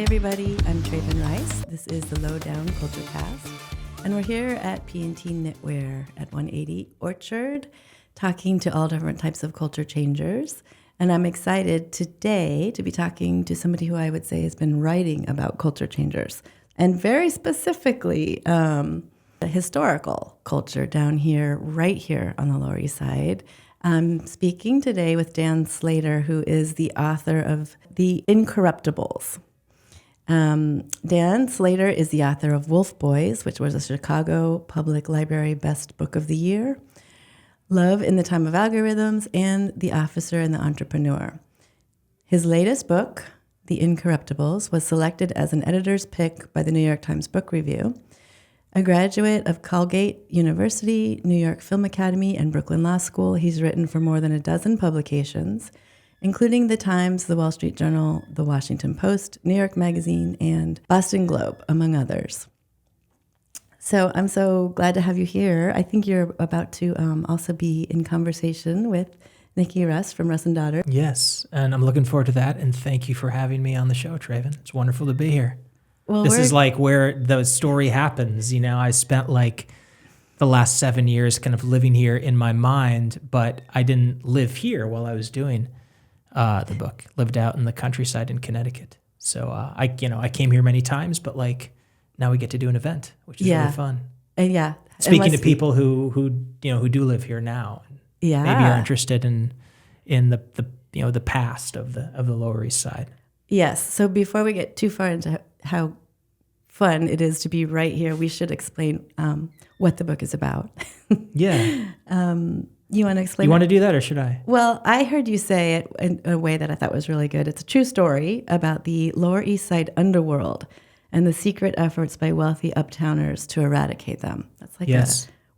everybody. I'm Traven Rice. This is the Lowdown Culture Cast, and we're here at P&T Knitwear at 180 Orchard, talking to all different types of culture changers. And I'm excited today to be talking to somebody who I would say has been writing about culture changers, and very specifically the historical culture down here, right here on the Lower East Side. I'm speaking today with Dan Slater, who is the author of The Incorruptibles. Dan Slater is the author of Wolf Boys, which was a Chicago Public Library Best Book of the Year, Love in the Time of Algorithms, and The Officer and the Entrepreneur. His latest book, The Incorruptibles, was selected as an editor's pick by the New York Times Book Review. A graduate of Colgate University, New York Film Academy, and Brooklyn Law School, he's written for more than a dozen publications, including The Times, The Wall Street Journal, The Washington Post, New York Magazine, and Boston Globe, among others. So I'm so glad to have you here. I think you're about to also be in conversation with Nikki Russ from Russ & Daughter. Yes, and I'm looking forward to that, and thank you for having me on the show, Traven. It's wonderful to be here. Well, this is like where the story happens. You know, I spent like the last 7 years kind of living here in my mind, but I didn't live here while I was doing the book. Lived out in the countryside in Connecticut. So I came here many times, but like now we get to do an event, which is really fun. Yeah. Speaking to people who do live here now, yeah, maybe are interested in the past of the Lower East Side. Yes. So before we get too far into how fun it is to be right here, we should explain what the book is about. Yeah. You want to explain? You want to do that, or should I? Well, I heard you say it in a way that I thought was really good. It's a true story about the Lower East Side underworld and the secret efforts by wealthy uptowners to eradicate them. That's like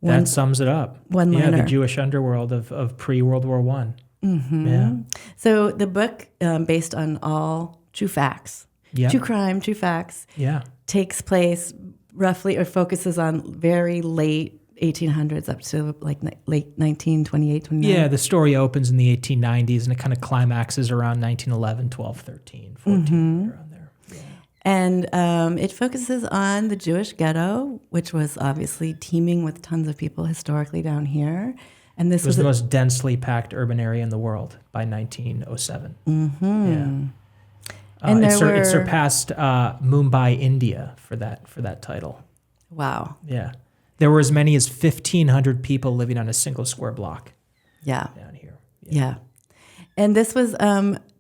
that sums it up. One-liner. Yeah, the Jewish underworld of pre-World War I. Mm-hmm. Yeah. So the book, based on all true facts, true crime, true facts, takes place roughly, or focuses on very late 1800s up to like late 1928, 29. Yeah, the story opens in the 1890s and it kind of climaxes around 1911, 12, 13, 14, around there. Yeah. And it focuses on the Jewish ghetto, which was obviously teeming with tons of people historically down here. And this was the most densely packed urban area in the world by 1907. Mm-hmm. Yeah. And it surpassed Mumbai, India for that title. Wow. Yeah. There were as many as 1,500 people living on a single square block. Yeah. Down here. Yeah. And this was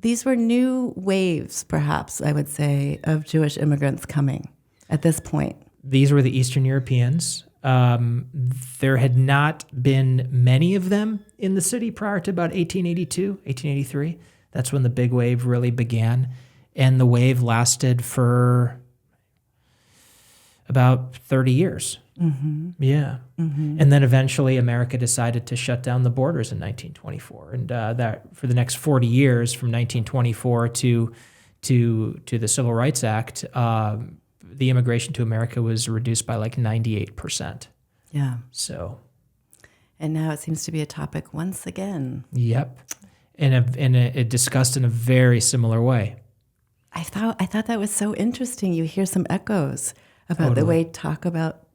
these were new waves, perhaps I would say, of Jewish immigrants coming at this point. These were the Eastern Europeans. There had not been many of them in the city prior to about 1882, 1883. That's when the big wave really began. And the wave lasted for about 30 years. Mm-hmm. Yeah. Mm-hmm. And then eventually America decided to shut down the borders in 1924. And that for the next 40 years, from 1924 to the Civil Rights Act, the immigration to America was reduced by like 98%. Yeah. So. And now it seems to be a topic once again. Yep. And it discussed in a very similar way. I thought that was so interesting. You hear some echoes about Totally.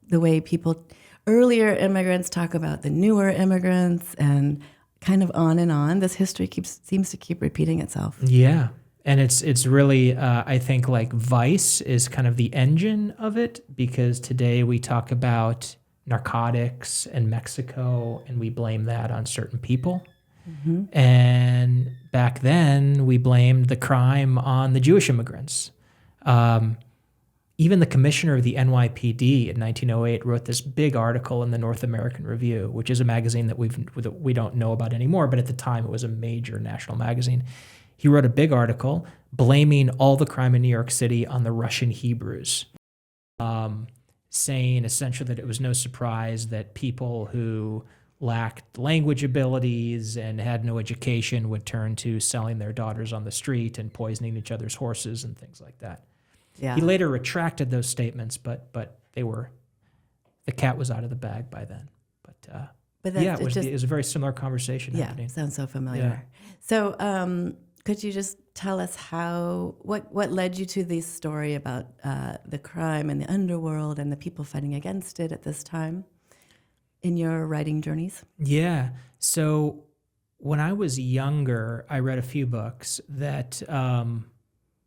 the way people, earlier immigrants talk about the newer immigrants, and kind of on and on. This history seems to keep repeating itself. Yeah. And it's really, I think, like Vice is kind of the engine of it, because today we talk about narcotics and Mexico, and we blame that on certain people. Mm-hmm. And back then, we blamed the crime on the Jewish immigrants. Even the commissioner of the NYPD in 1908 wrote this big article in the North American Review, which is a magazine that we don't know about anymore, but at the time it was a major national magazine. He wrote a big article blaming all the crime in New York City on the Russian Hebrews, saying essentially that it was no surprise that people who lacked language abilities and had no education would turn to selling their daughters on the street and poisoning each other's horses and things like that. Yeah. He later retracted those statements, but the cat was out of the bag by then. But yeah, it was a very similar conversation happening. Yeah, sounds so familiar. Yeah. So Could you just tell us what led you to this story about the crime and the underworld and the people fighting against it at this time in your writing journeys? Yeah. So when I was younger, I read a few books that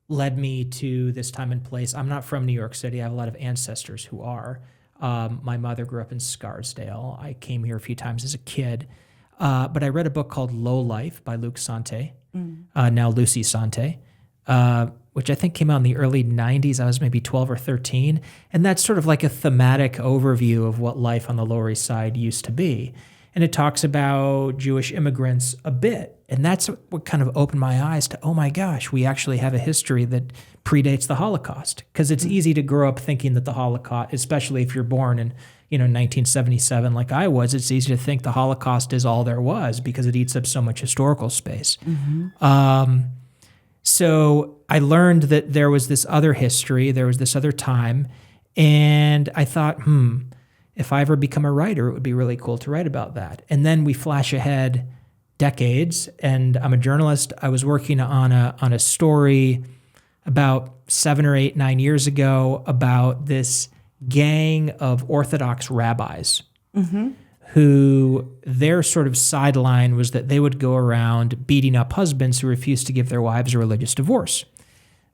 led me to this time and place. I'm not from New York City. I have a lot of ancestors who are. My mother grew up in Scarsdale. I came here a few times as a kid. But I read a book called Low Life by Luc Sante, now Lucy Sante, which I think came out in the early 90s. I was maybe 12 or 13. And that's sort of like a thematic overview of what life on the Lower East Side used to be. And it talks about Jewish immigrants a bit. And that's what kind of opened my eyes to, oh my gosh, we actually have a history that predates the Holocaust. Because it's easy to grow up thinking that the Holocaust, especially if you're born in 1977 like I was, it's easy to think the Holocaust is all there was because it eats up so much historical space. So I learned that there was this other history, there was this other time, and I thought, if I ever become a writer, it would be really cool to write about that. And then we flash ahead decades, and I'm a journalist. I was working on a story about 7 or 8, 9 years ago about this gang of Orthodox rabbis who their sort of sideline was that they would go around beating up husbands who refused to give their wives a religious divorce.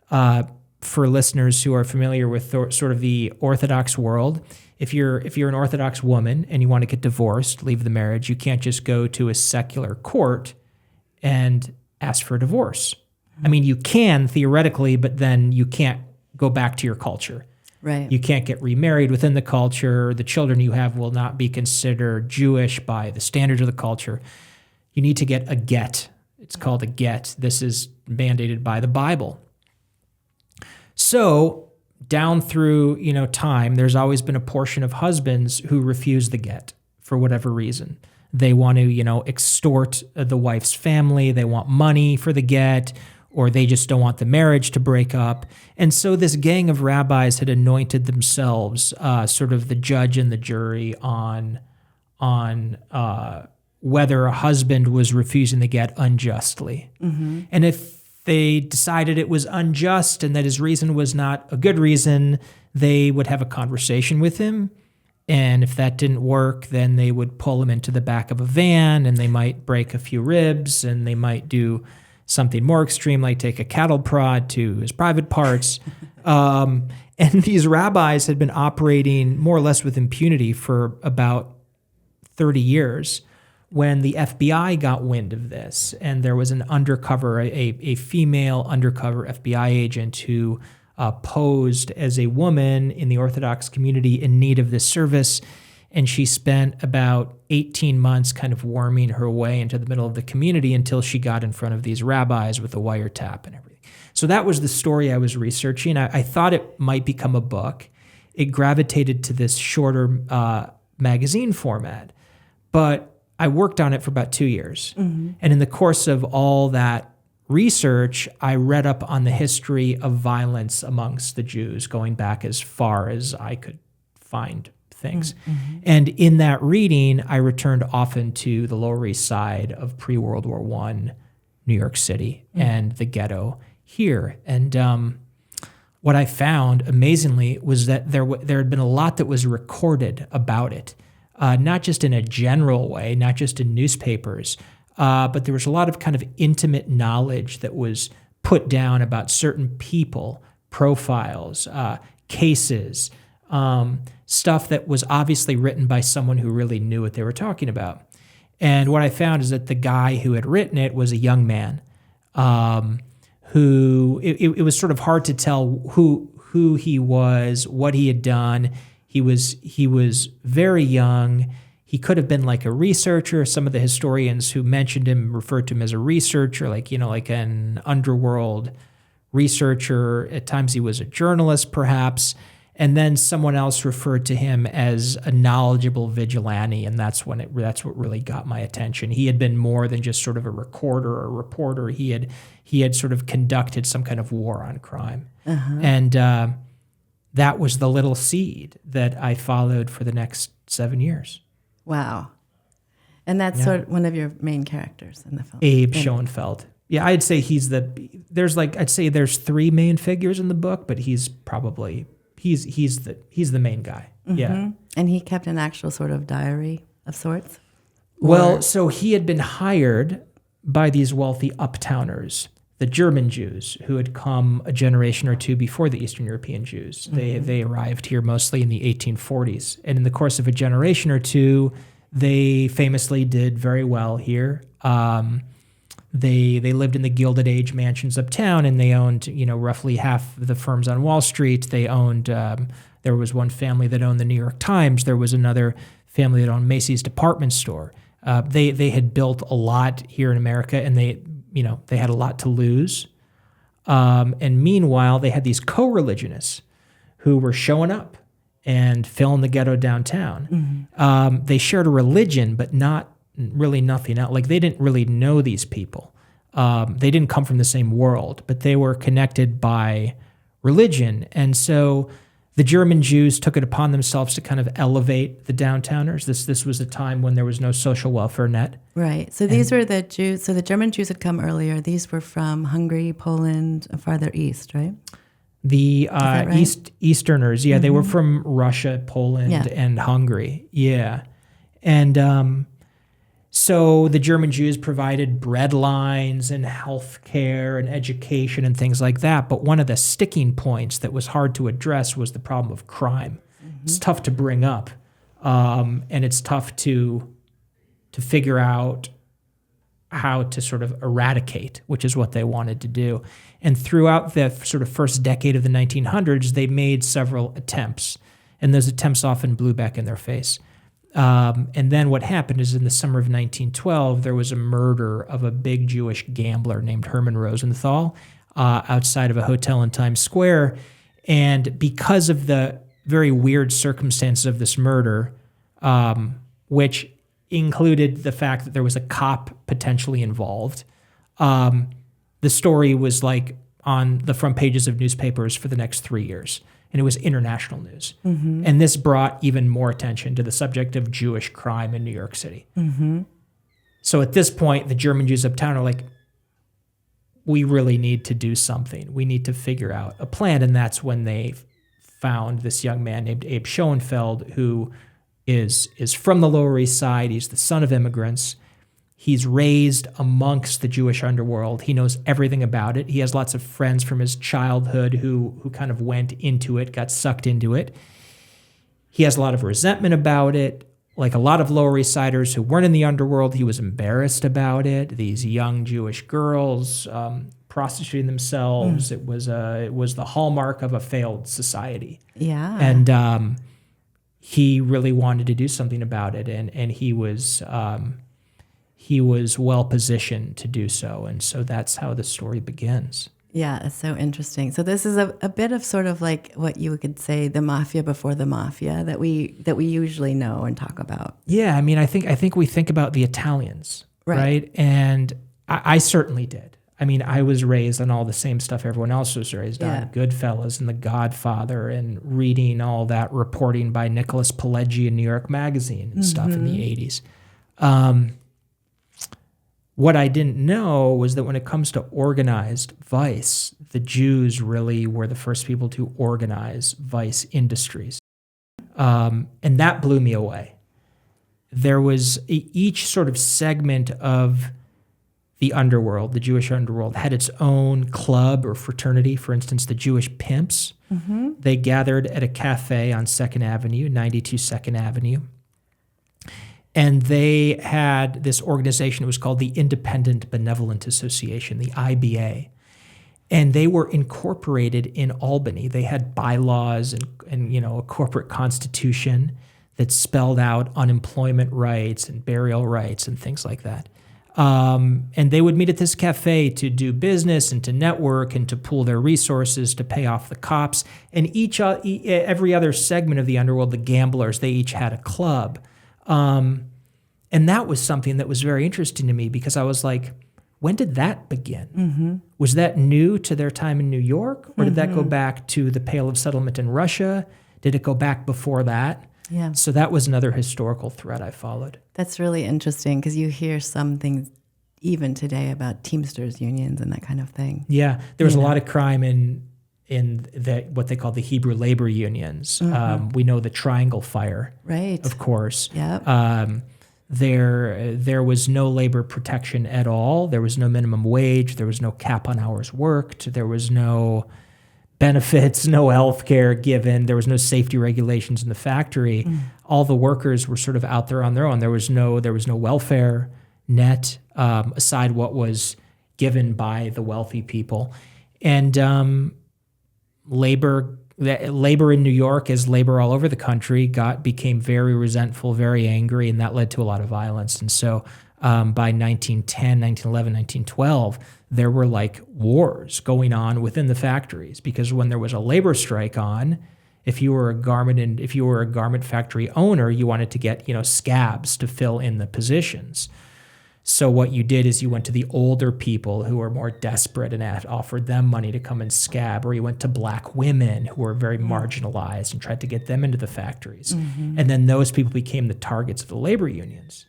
For listeners who are familiar with sort of the Orthodox world, if you're an Orthodox woman and you want to get divorced, leave the marriage, you can't just go to a secular court and ask for a divorce. I mean, you can theoretically, but then you can't go back to your culture. Right. You can't get remarried within the culture. The children you have will not be considered Jewish by the standards of the culture. You need to get a get. It's called a get. This is mandated by the Bible. So down through time, there's always been a portion of husbands who refuse the get for whatever reason. They want to extort the wife's family. They want money for the get, or they just don't want the marriage to break up. And so this gang of rabbis had anointed themselves sort of the judge and the jury on whether a husband was refusing the get unjustly. And if they decided it was unjust and that his reason was not a good reason, they would have a conversation with him. And if that didn't work, then they would pull him into the back of a van and they might break a few ribs and they might do something more extreme, like take a cattle prod to his private parts. And these rabbis had been operating more or less with impunity for about 30 years when the FBI got wind of this. And there was an undercover, a female undercover FBI agent who posed as a woman in the Orthodox community in need of this service. And she spent about 18 months kind of worming her way into the middle of the community until she got in front of these rabbis with a wiretap and everything. So that was the story I was researching. I thought it might become a book. It gravitated to this shorter magazine format. But I worked on it for about 2 years. And in the course of all that research, I read up on the history of violence amongst the Jews, going back as far as I could find things. And in that reading, I returned often to the Lower East Side of pre-World War I New York City and the ghetto here. And what I found, amazingly, was that there had been a lot that was recorded about it, not just in a general way, not just in newspapers, but there was a lot of kind of intimate knowledge that was put down about certain people, profiles, cases, stuff that was obviously written by someone who really knew what they were talking about. And what I found is that the guy who had written it was a young man who it was sort of hard to tell who he was, what he had done. He was very young. He could have been like a researcher. Some of the historians who mentioned him referred to him as a researcher, like an underworld researcher. At times he was a journalist, perhaps. And then someone else referred to him as a knowledgeable vigilante, and that's what really got my attention. He had been more than just sort of a recorder or a reporter. He had sort of conducted some kind of war on crime, and that was the little seed that I followed for the next 7 years. Wow, and that's sort of one of your main characters in the film, Abe Schoenfeld. Yeah, I'd say I'd say there's three main figures in the book, but he's the main guy. Mm-hmm. Yeah. And he kept an actual sort of diary of sorts? Well, so he had been hired by these wealthy uptowners, the German Jews, who had come a generation or two before the Eastern European Jews. They arrived here mostly in the 1840s. And in the course of a generation or two, they famously did very well here. They lived in the Gilded Age mansions uptown, and they owned, roughly half of the firms on Wall Street. They owned, there was one family that owned the New York Times. There was another family that owned Macy's department store. They had built a lot here in America, and they had a lot to lose. And meanwhile, they had these co-religionists who were showing up and filling the ghetto downtown. Mm-hmm. They shared a religion, but not really nothing else. Like, they didn't really know these people. They didn't come from the same world, but they were connected by religion. And so the German Jews took it upon themselves to kind of elevate the downtowners. This was a time when there was no social welfare net. Right. So these were the Jews. So the German Jews had come earlier. These were from Hungary, Poland, farther east, right? The right? Easterners, yeah, they were from Russia, Poland, and Hungary, yeah. And so the German Jews provided bread lines and health care and education and things like that. But one of the sticking points that was hard to address was the problem of crime. Mm-hmm. It's tough to bring up, and it's tough to figure out how to sort of eradicate, which is what they wanted to do. And throughout the sort of first decade of the 1900s, they made several attempts, and those attempts often blew back in their face. And then what happened is in the summer of 1912, there was a murder of a big Jewish gambler named Herman Rosenthal outside of a hotel in Times Square. And because of the very weird circumstances of this murder, which included the fact that there was a cop potentially involved, the story was like on the front pages of newspapers for the next 3 years. And it was international news. Mm-hmm. And this brought even more attention to the subject of Jewish crime in New York City. Mm-hmm. So at this point, the German Jews uptown are like, we really need to do something. We need to figure out a plan. And that's when they found this young man named Abe Schoenfeld, who is from the Lower East Side. He's the son of immigrants. He's raised amongst the Jewish underworld. He knows everything about it. He has lots of friends from his childhood who kind of went into it, got sucked into it. He has a lot of resentment about it. Like a lot of Lower East Siders who weren't in the underworld, he was embarrassed about it. These young Jewish girls prostituting themselves. It was the hallmark of a failed society. Yeah. And he really wanted to do something about it, and he was well positioned to do so, and so that's how the story begins. Yeah, it's so interesting. So this is a bit of sort of like what you could say the mafia before the mafia that we usually know and talk about. Yeah, I mean, I think we think about the Italians, right? And I certainly did. I mean, I was raised on all the same stuff everyone else was raised on, Goodfellas and The Godfather, and reading all that reporting by Nicholas Pileggi in New York Magazine and stuff in the 80s. What I didn't know was that when it comes to organized vice, the Jews really were the first people to organize vice industries. And that blew me away. There was each sort of segment of the underworld, the Jewish underworld, had its own club or fraternity. For instance, the Jewish pimps. Mm-hmm. They gathered at a cafe on 2nd Avenue, 92 2nd Avenue. And they had this organization. It was called the Independent Benevolent Association, the IBA. And they were incorporated in Albany. They had bylaws and a corporate constitution that spelled out unemployment rights and burial rights and things like that. And they would meet at this cafe to do business and to network and to pool their resources to pay off the cops. And every other segment of the underworld, the gamblers, they each had a club. And that was something that was very interesting to me because I was like, when did that begin? Mm-hmm. Was that new to their time in New York? Or did that go back to the Pale of Settlement in Russia? Did it go back before that? Yeah. So that was another historical thread I followed. That's really interesting because you hear some things, even today about Teamsters unions and that kind of thing. Yeah, there was a lot of crime in what they call the Hebrew labor unions. We know the Triangle Fire, right? Of course. Yeah. There was no labor protection at all. There was no minimum wage. There was no cap on hours worked. There was no benefits, no health care given. There was no safety regulations in the factory. All the workers were sort of out there on their own. There was no welfare net aside what was given by the wealthy people. And labor in New York, as labor all over the country, became very resentful, very angry, and that led to a lot of violence. And so by 1910, 1911, 1912, there were like wars going on within the factories, because when there was a labor strike on, if you were a garment factory owner, you wanted to get, scabs to fill in the positions. So what you did is you went to the older people who were more desperate and offered them money to come and scab, or you went to black women who were very marginalized and tried to get them into the factories. And then those people became the targets of the labor unions.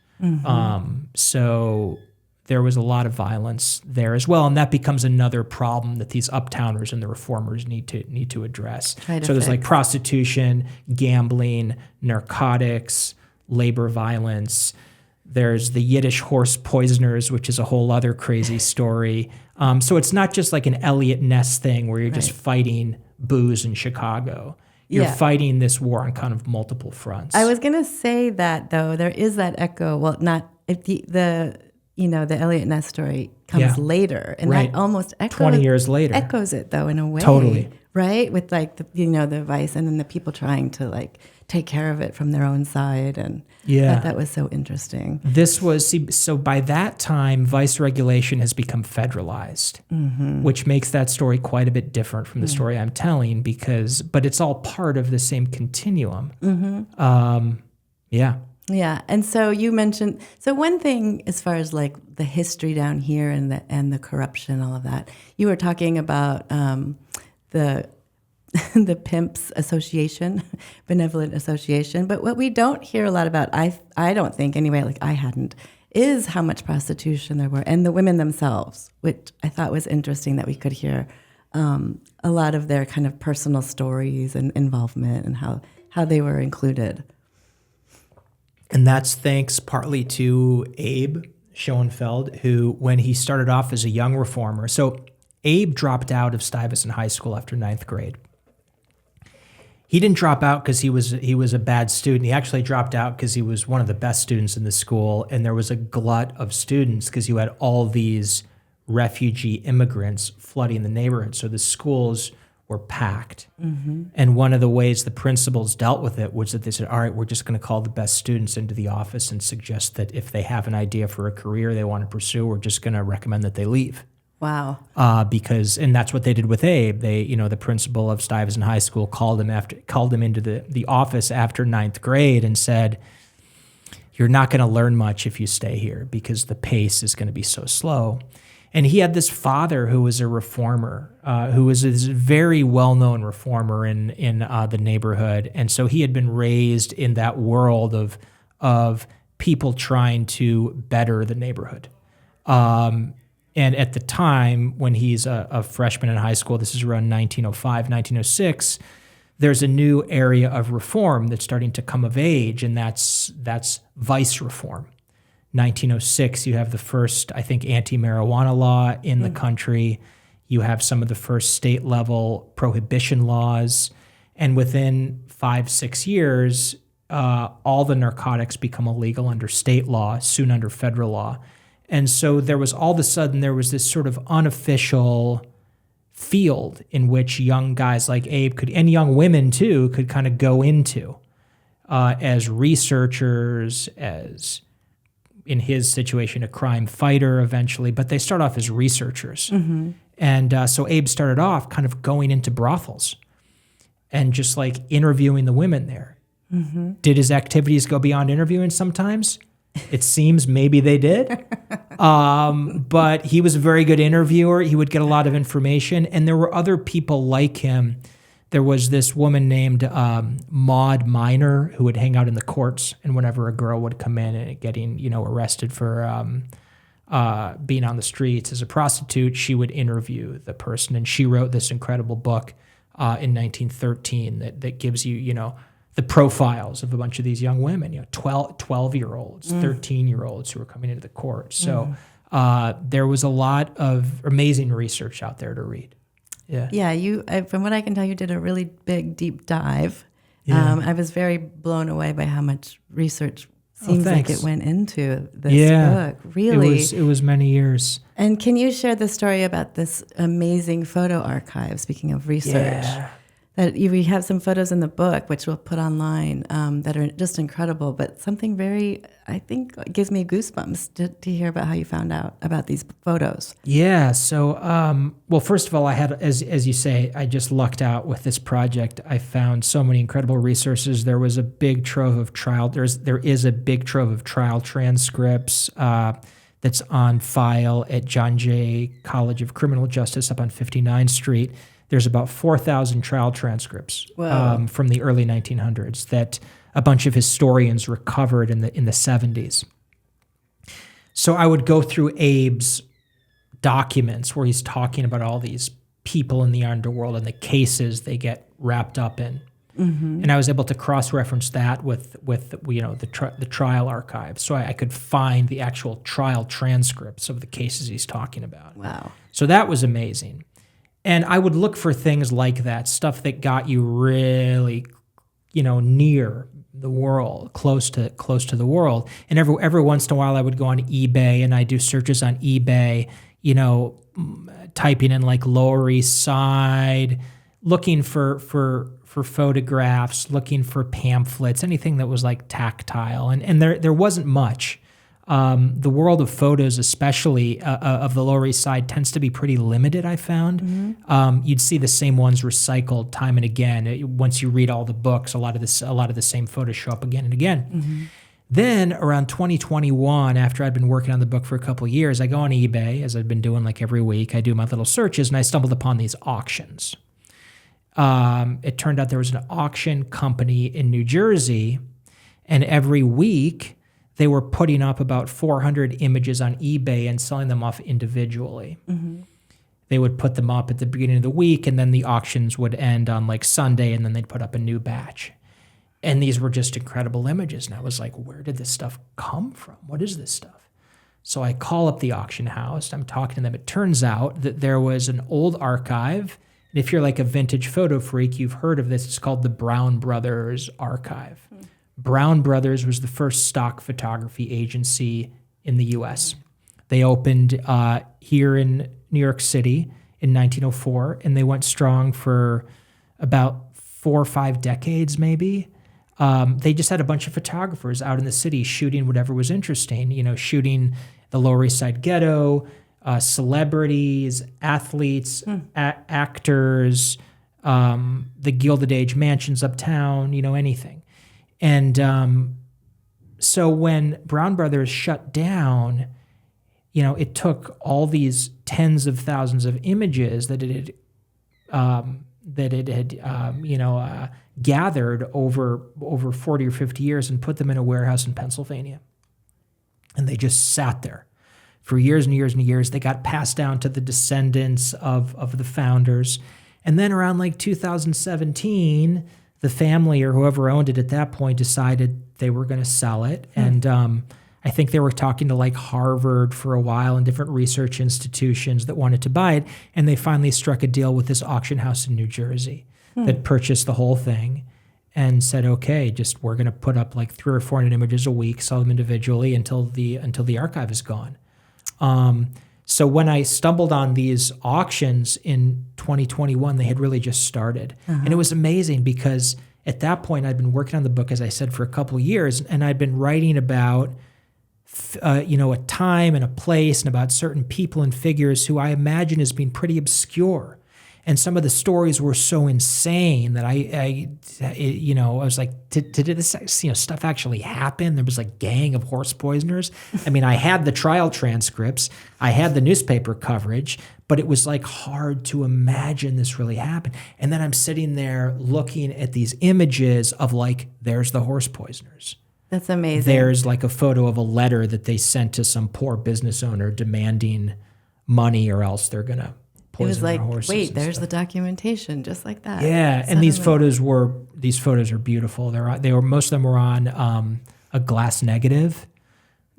So there was a lot of violence there as well, and that becomes another problem that these uptowners and the reformers need to address. So there's like prostitution, gambling, narcotics, labor violence. There's the Yiddish horse poisoners, which is a whole other crazy story. So it's not just like an Elliot Ness thing where you're just fighting booze in Chicago. You're fighting this war on kind of multiple fronts. I was going to say that, though. There is that echo. Well, not if the Elliot Ness story comes later, and that almost 20 years later echoes it, though, in a way. Totally. Right? With like the vice, and then the people trying to like take care of it from their own side, and that was so interesting. So by that time, vice regulation has become federalized, which makes that story quite a bit different from the story I'm telling, but it's all part of the same continuum. Yeah, and so you mentioned, one thing as far as like the history down here and the corruption, all of that, you were talking about the Pimps Association, Benevolent Association. But what we don't hear a lot about, I don't think anyway, like I hadn't, is how much prostitution there were, and the women themselves, which I thought was interesting that we could hear a lot of their kind of personal stories and involvement and how they were included. And that's thanks partly to Abe Schoenfeld, who, when he started off as a young reformer, so Abe dropped out of Stuyvesant High School after 9th grade. He didn't drop out because he was a bad student. He actually dropped out because he was one of the best students in the school, and there was a glut of students because you had all these refugee immigrants flooding the neighborhood. So the schools were packed. And one of the ways the principals dealt with it was that they said, all right, we're just going to call the best students into the office and suggest that if they have an idea for a career they want to pursue, we're just going to recommend that they leave. Wow. And that's what they did with Abe. The principal of Stuyvesant High School called him into the office after 9th grade and said, you're not going to learn much if you stay here because the pace is going to be so slow. And he had this father who was a reformer, who was this very well-known reformer in the neighborhood. And so he had been raised in that world of people trying to better the neighborhood. And at the time, when he's a freshman in high school, this is around 1905, 1906, there's a new area of reform that's starting to come of age, and that's vice reform. 1906, you have the first, I think, anti-marijuana law in the country. You have some of the first state-level prohibition laws. And within 5-6 years, all the narcotics become illegal under state law, soon under federal law. And so there was all of a sudden, there was this sort of unofficial field in which young guys like Abe could, and young women too, could kind of go into as researchers, as in his situation, a crime fighter eventually, but they start off as researchers. And so Abe started off kind of going into brothels and just like interviewing the women there. Did his activities go beyond interviewing sometimes? It seems maybe they did. But he was a very good interviewer. He would get a lot of information. And there were other people like him. There was this woman named Maud Minor who would hang out in the courts. And whenever a girl would come in and getting, arrested for being on the streets as a prostitute, she would interview the person. And she wrote this incredible book in 1913 that gives you, the profiles of a bunch of these young women, 12-year-olds, 13-year-olds who were coming into the court. So there was a lot of amazing research out there to read. Yeah. Yeah, from what I can tell, you did a really big, deep dive. Yeah. I was very blown away by how much research seems like it went into this book. Really. It was many years. And can you share the story about this amazing photo archive, speaking of research? Yeah. That we have some photos in the book, which we'll put online, that are just incredible, but something very, I think, gives me goosebumps to hear about how you found out about these photos. Yeah. So, well, first of all, I had, as you say, I just lucked out with this project. I found so many incredible resources. There was a big trove of trial. There is a big trove of trial transcripts that's on file at John Jay College of Criminal Justice up on 59th Street. There's about 4,000 trial transcripts from the early 1900s that a bunch of historians recovered in the 70s. So I would go through Abe's documents where he's talking about all these people in the underworld and the cases they get wrapped up in. Mm-hmm. And I was able to cross-reference that with the trial archive, so I could find the actual trial transcripts of the cases he's talking about. Wow! So that was amazing. And I would look for things like that, stuff that got you really, near the world, close to the world. And every once in a while, I would go on eBay and I do searches on eBay, typing in like Lower East Side, looking for photographs, looking for pamphlets, anything that was like tactile. And there wasn't much. The world of photos, especially of the Lower East Side, tends to be pretty limited, I found. Mm-hmm. You'd see the same ones recycled time and again. Once you read all the books, a lot of the same photos show up again and again. Mm-hmm. Then around 2021, after I'd been working on the book for a couple of years, I go on eBay, as I've been doing like every week. I do my little searches, and I stumbled upon these auctions. It turned out there was an auction company in New Jersey, and every week they were putting up about 400 images on eBay and selling them off individually. Mm-hmm. They would put them up at the beginning of the week, and then the auctions would end on like Sunday, and then they'd put up a new batch. And these were just incredible images. And I was like, where did this stuff come from? What is this stuff? So I call up the auction house. I'm talking to them. It turns out that there was an old archive. And if you're like a vintage photo freak, you've heard of this. It's called the Brown Brothers Archive. Mm. Brown Brothers was the first stock photography agency in the U.S. They opened here in New York City in 1904, and they went strong for about 4 or 5 decades, maybe. They just had a bunch of photographers out in the city shooting whatever was interesting, shooting the Lower East Side ghetto, celebrities, athletes, actors, the Gilded Age mansions uptown, anything. And so when Brown Brothers shut down, it took all these tens of thousands of images that it had gathered over 40 or 50 years and put them in a warehouse in Pennsylvania. And they just sat there for years and years and years. They got passed down to the descendants of the founders. And then around like 2017, the family or whoever owned it at that point decided they were going to sell it. And I think they were talking to like Harvard for a while and different research institutions that wanted to buy it. And they finally struck a deal with this auction house in New Jersey that purchased the whole thing and said, okay, we're going to put up like 300 or 400 images a week, sell them individually until the archive is gone. So when I stumbled on these auctions in 2021, they had really just started. And it was amazing because at that point I'd been working on the book, as I said, for a couple of years, and I'd been writing about a time and a place and about certain people and figures who I imagine as being pretty obscure. And some of the stories were so insane that I was like, did this stuff actually happen? There was like gang of horse poisoners. I mean, I had the trial transcripts, I had the newspaper coverage, but it was like hard to imagine this really happened. And then I'm sitting there looking at these images of like, there's the horse poisoners. That's amazing. There's like a photo of a letter that they sent to some poor business owner demanding money or else they're going to It poison was like, their horses. wait, there's stuff. the documentation, just like that. Yeah, and these photos are beautiful. Most of them were on a glass negative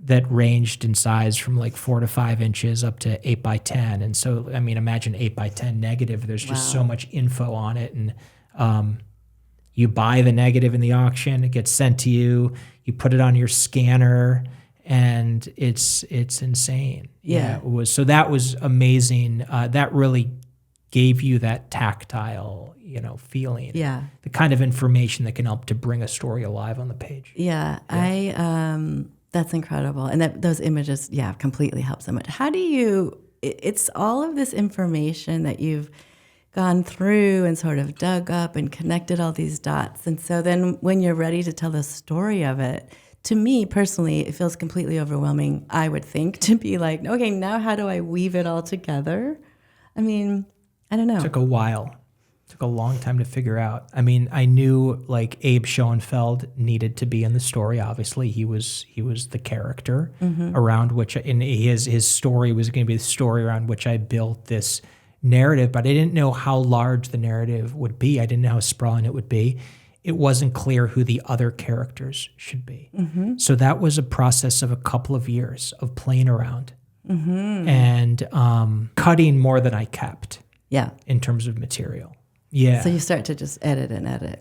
that ranged in size from like 4 to 5 inches up to 8 by 10. And so, I mean, imagine 8 by 10 negative. There's just so much info on it. And you buy the negative in the auction, it gets sent to you, you put it on your scanner, and it's insane. Yeah. It was. So that was amazing. That really gave you that tactile, feeling. Yeah. The kind of information that can help to bring a story alive on the page. Yeah. That's incredible. And those images, completely help so much. How do you, it's all of this information that you've gone through and sort of dug up and connected all these dots. And so then when you're ready to tell the story of it, to me personally, it feels completely overwhelming, I would think, to be like, okay, now how do I weave it all together? I mean, I don't know. It took a while. Took a long time to figure out. I mean, I knew like Abe Schoenfeld needed to be in the story. Obviously, he was the character around which, and his story was going to be the story around which I built this narrative. But I didn't know how large the narrative would be. I didn't know how sprawling it would be. It wasn't clear who the other characters should be. So that was a process of a couple of years of playing around and cutting more than I kept. Yeah. In terms of material. Yeah. So you start to just edit,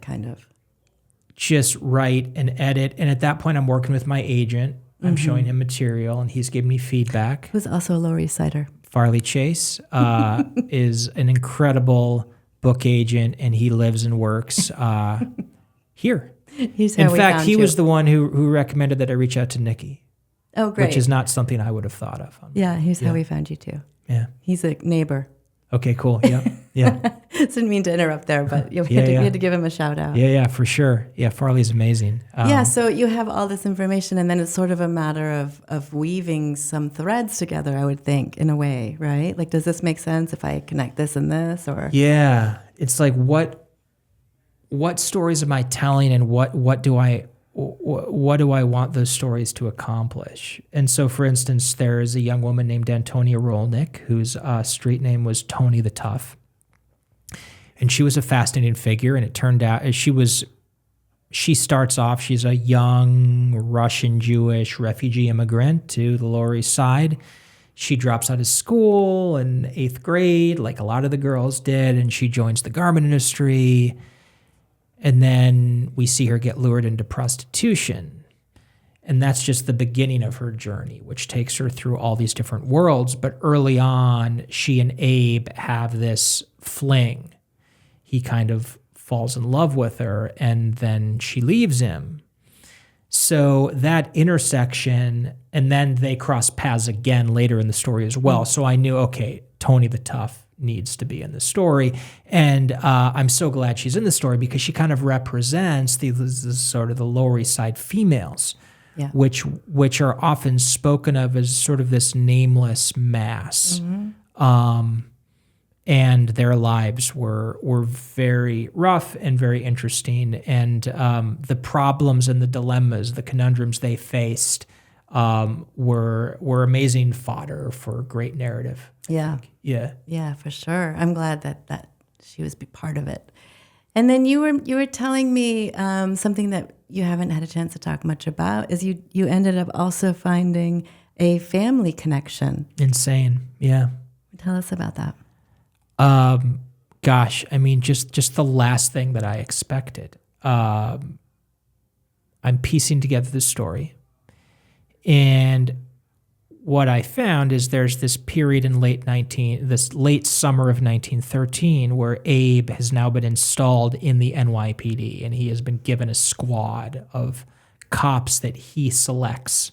kind of. Just write and edit. And at that point, I'm working with my agent. I'm showing him material, and he's giving me feedback. Who's also a Lower East Sider. Farley Chase is an incredible book agent, and he lives and works here. In fact, he was the one who recommended that I reach out to Nikki. Oh, great. Which is not something I would have thought of. Yeah, here's how we found you, too. Yeah. He's a neighbor. Okay, cool. Yeah. Didn't mean to interrupt there, but we had to give him a shout out. Yeah, for sure. Yeah, Farley's amazing. So you have all this information, and then it's sort of a matter of weaving some threads together, I would think, in a way, right? Like, does this make sense if I connect this and this? Or yeah, it's like what stories am I telling, and what do I want those stories to accomplish? And so, for instance, there is a young woman named Antonia Rolnick, whose street name was Tony the Tough. And she was a fascinating figure, and it turned out she starts off, she's a young Russian Jewish refugee immigrant to the Lower East Side. She drops out of school in 8th grade, like a lot of the girls did, and she joins the garment industry. And then we see her get lured into prostitution. And that's just the beginning of her journey, which takes her through all these different worlds. But early on, she and Abe have this fling. He kind of falls in love with her, and then she leaves him. So that intersection, and then they cross paths again later in the story as well. So I knew, okay, Tony the Tough needs to be in the story. And I'm so glad she's in the story because she kind of represents the sort of the Lower East Side females, which are often spoken of as sort of this nameless mass. And their lives were very rough and very interesting. And the problems and the dilemmas, the conundrums they faced were amazing fodder for great narrative. Yeah. Yeah, for sure. I'm glad that she was part of it. And then you were telling me something that you haven't had a chance to talk much about is you ended up also finding a family connection. Insane. Yeah. Tell us about that. Gosh, I mean, just the last thing that I expected. I'm piecing together the story, and what I found is there's this period in this late summer of 1913 where Abe has now been installed in the NYPD, and he has been given a squad of cops that he selects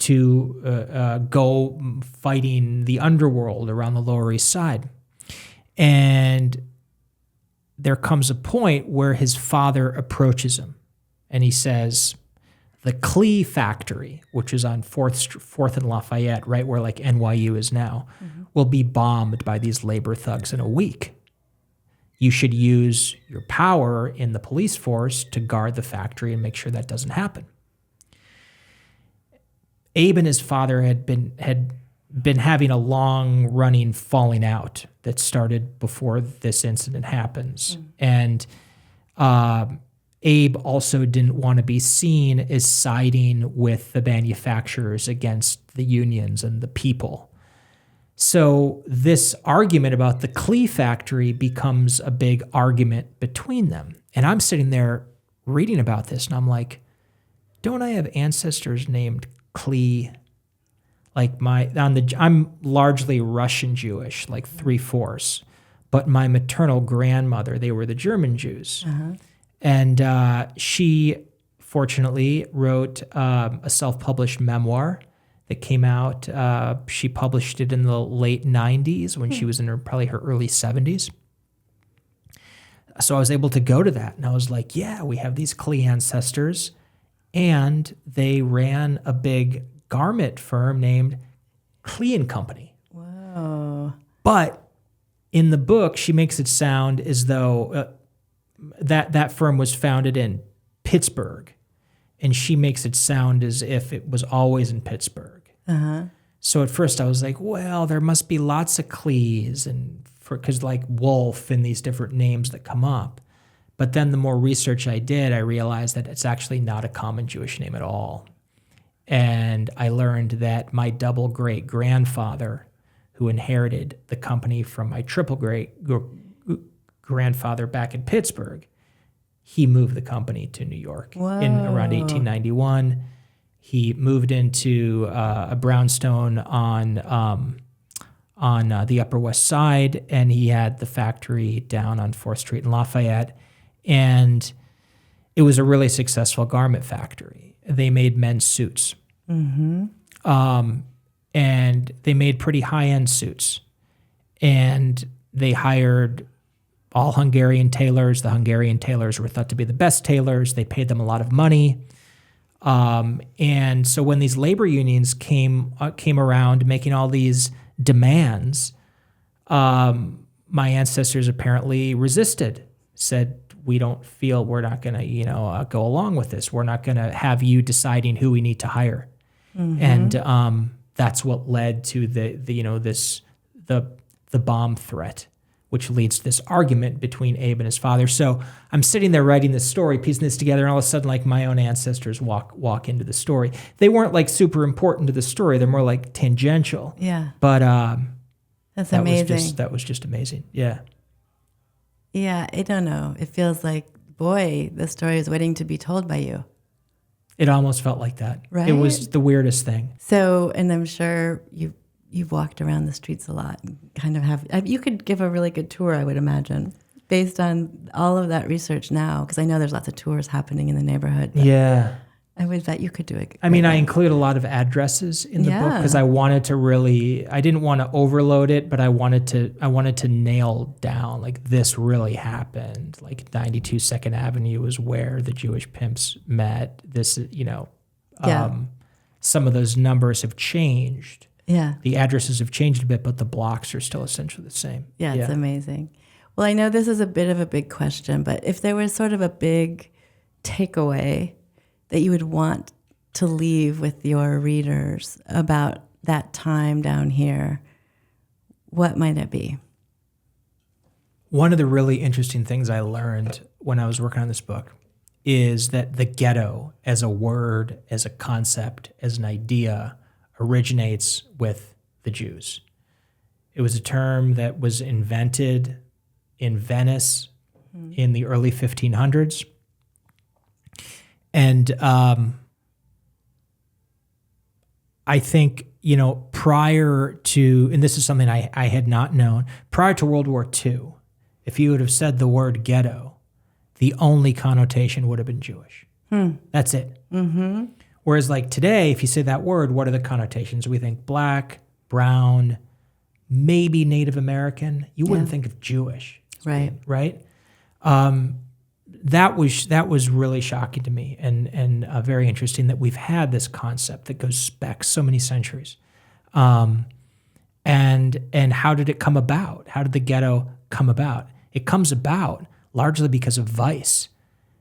to go fighting the underworld around the Lower East Side. And there comes a point where his father approaches him, and he says, the Klee factory, which is on 4th and Lafayette, right where like NYU is now, will be bombed by these labor thugs in a week. You should use your power in the police force to guard the factory and make sure that doesn't happen. Abe and his father had been having a long-running falling out that started before this incident happens. And Abe also didn't want to be seen as siding with the manufacturers against the unions and the people. So this argument about the Klee factory becomes a big argument between them. And I'm sitting there reading about this, and I'm like, don't I have ancestors named Klee? Like I'm largely Russian Jewish, like 3/4, but my maternal grandmother, they were the German Jews. And she fortunately wrote a self-published memoir that came out. She published it in the late 90s when she was in probably her early 70s. So I was able to go to that, and I was like, yeah, we have these Klee ancestors, and they ran a big garment firm named Klee and Company. Whoa. But in the book, she makes it sound as though that firm was founded in Pittsburgh, and she makes it sound as if it was always in Pittsburgh. So at first I was like, well, there must be lots of Klees, and because like Wolf and these different names that come up. But then the more research I did, I realized that it's actually not a common Jewish name at all. And I learned that my double great grandfather, who inherited the company from my triple great grandfather back in Pittsburgh, he moved the company to New York in around 1891. He moved into a brownstone on the Upper West Side, and he had the factory down on 4th Street in Lafayette. And it was a really successful garment factory. They made men's suits. And they made pretty high-end suits. And they hired all Hungarian tailors. The Hungarian tailors were thought to be the best tailors. They paid them a lot of money. And so when these labor unions came around making all these demands, my ancestors apparently resisted, said, we don't feel we're not going to, go along with this. We're not going to have you deciding who we need to hire. And that's what led to the bomb threat, which leads to this argument between Abe and his father. So I'm sitting there writing this story, piecing this together, and all of a sudden, like, my own ancestors walk into the story. They weren't like super important to the story; they're more like tangential. Yeah. But that's amazing. That was just amazing. Yeah. Yeah, I don't know. It feels like, boy, the story is waiting to be told by you. It almost felt like that. Right? It was the weirdest thing. So, and I'm sure you've walked around the streets a lot and kind of you could give a really good tour, I would imagine, based on all of that research now, because I know there's lots of tours happening in the neighborhood. Yeah. I would bet you could do it. I mean, I include a lot of addresses in the book because I wanted to I didn't want to overload it, but I wanted to nail down, like, this really happened. Like 92 2nd Avenue is where the Jewish pimps met. This, some of those numbers have changed. Yeah. The addresses have changed a bit, but the blocks are still essentially the same. Yeah, it's amazing. Well, I know this is a bit of a big question, but if there was sort of a big takeaway that you would want to leave with your readers about that time down here, what might it be? One of the really interesting things I learned when I was working on this book is that the ghetto as a word, as a concept, as an idea, originates with the Jews. It was a term that was invented in Venice in the early 1500s. And I think, prior to, and this is something I had not known, prior to World War II, if you would have said the word ghetto, the only connotation would have been Jewish. That's it. Whereas, like, today, if you say that word, what are the connotations? We think black, brown, maybe Native American. You wouldn't think of Jewish. Right. Right? That was really shocking to me and very interesting that we've had this concept that goes back so many centuries. And how did it come about? How did the ghetto come about? It comes about largely because of vice.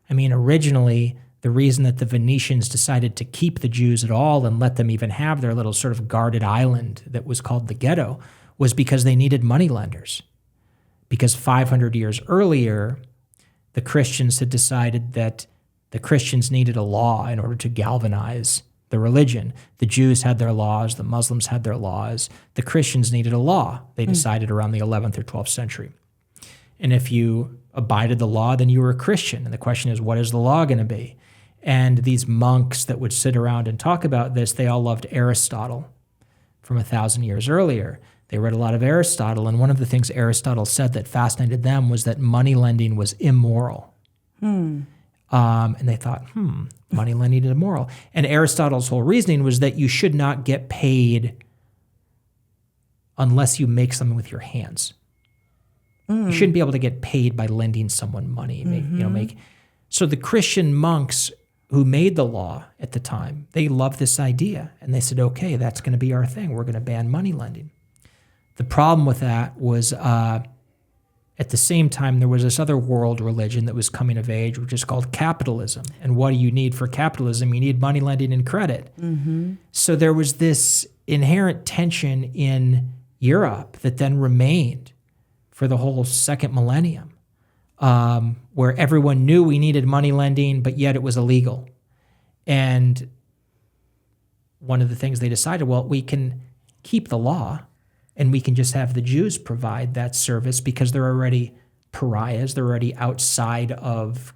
I mean, originally, the reason that the Venetians decided to keep the Jews at all and let them even have their little sort of guarded island that was called the ghetto was because they needed moneylenders. Because 500 years earlier, the Christians had decided that the Christians needed a law in order to galvanize the religion. The Jews had their laws, the Muslims had their laws. The Christians needed a law, they decided around the 11th or 12th century. And if you abided the law, then you were a Christian. And the question is, what is the law going to be? And these monks that would sit around and talk about this, they all loved Aristotle from 1,000 years earlier. They read a lot of Aristotle, and one of the things Aristotle said that fascinated them was that money lending was immoral. And they thought, money lending is immoral. And Aristotle's whole reasoning was that you should not get paid unless you make something with your hands. You shouldn't be able to get paid by lending someone money. So the Christian monks who made the law at the time, they loved this idea. And they said, okay, that's going to be our thing. We're going to ban money lending. The problem with that was at the same time, there was this other world religion that was coming of age, which is called capitalism. And what do you need for capitalism? You need money lending and credit. So there was this inherent tension in Europe that then remained for the whole second millennium, where everyone knew we needed money lending, but yet it was illegal. And one of the things they decided, well, we can keep the law and we can just have the Jews provide that service because they're already pariahs. They're already outside of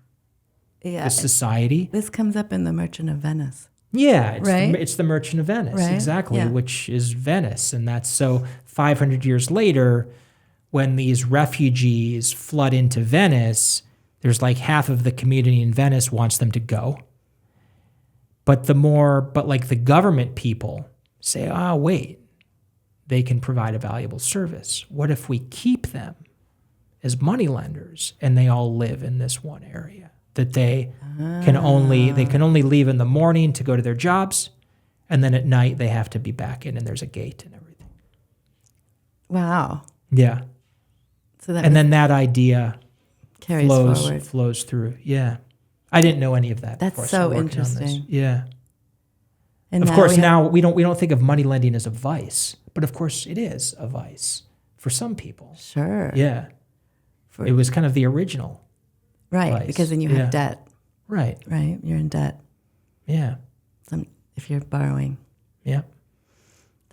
the society. This comes up in The Merchant of Venice. Yeah, right? It's the Merchant of Venice, right? Exactly, which is Venice. And that's so 500 years later, when these refugees flood into Venice, there's like half of the community in Venice wants them to go. But the government people say, wait, they can provide a valuable service. What if we keep them as moneylenders and they all live in this one area that they can only leave in the morning to go to their jobs, and then at night they have to be back in and there's a gate and everything. Wow. Yeah. So then that idea forward. flows through. Yeah. I didn't know any of that. That's so interesting. Yeah. And of course, now we don't think of money lending as a vice, but of course it is a vice for some people. Sure. Yeah. It was kind of the original. Right, vice. because then you have debt. Right. Right, you're in debt. Yeah. If you're borrowing. Yeah.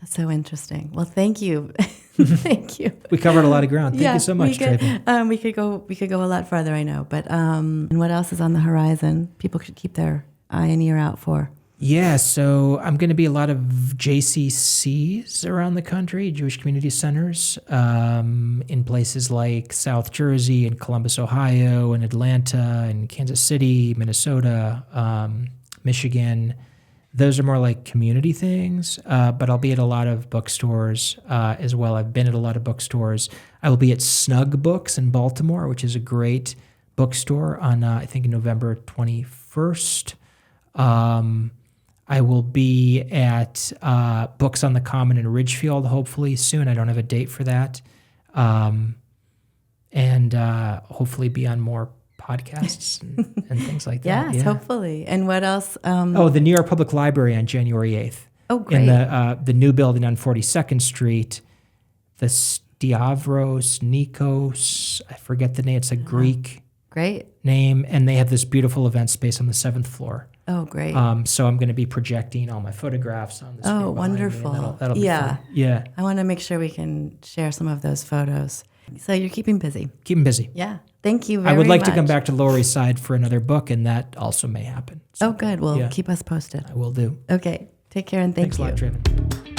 That's so interesting. Well, thank you. Thank you. We covered a lot of ground. Thank you so much, Traven. We could go a lot farther, I know. But and what else is on the horizon? People should keep their eye and ear out for. Yeah, so I'm going to be a lot of JCCs around the country, Jewish Community Centers, in places like South Jersey and Columbus, Ohio, and Atlanta, and Kansas City, Minnesota, Michigan. Those are more like community things, but I'll be at a lot of bookstores as well. I've been at a lot of bookstores. I will be at Snug Books in Baltimore, which is a great bookstore on, I think, November 21st. I will be at Books on the Common in Ridgefield, hopefully soon. I don't have a date for that. And hopefully be on more podcasts and things like that. Yes, hopefully. And what else? The New York Public Library on January 8th. Oh, great. In the new building on 42nd Street, the Stavros Nikos, I forget the name. It's a Greek name. And they have this beautiful event space on the 7th floor. Oh, great. So I'm going to be projecting all my photographs on the screen. Oh, wonderful. That'll be fun. Yeah. I want to make sure we can share some of those photos. So you're keeping busy. Keeping busy. Yeah. Thank you very much. I would like to come back to Lower East Side for another book, and that also may happen. So, good. Well, keep us posted. I will do. Okay. Take care and thank you. Thanks a lot, Traven.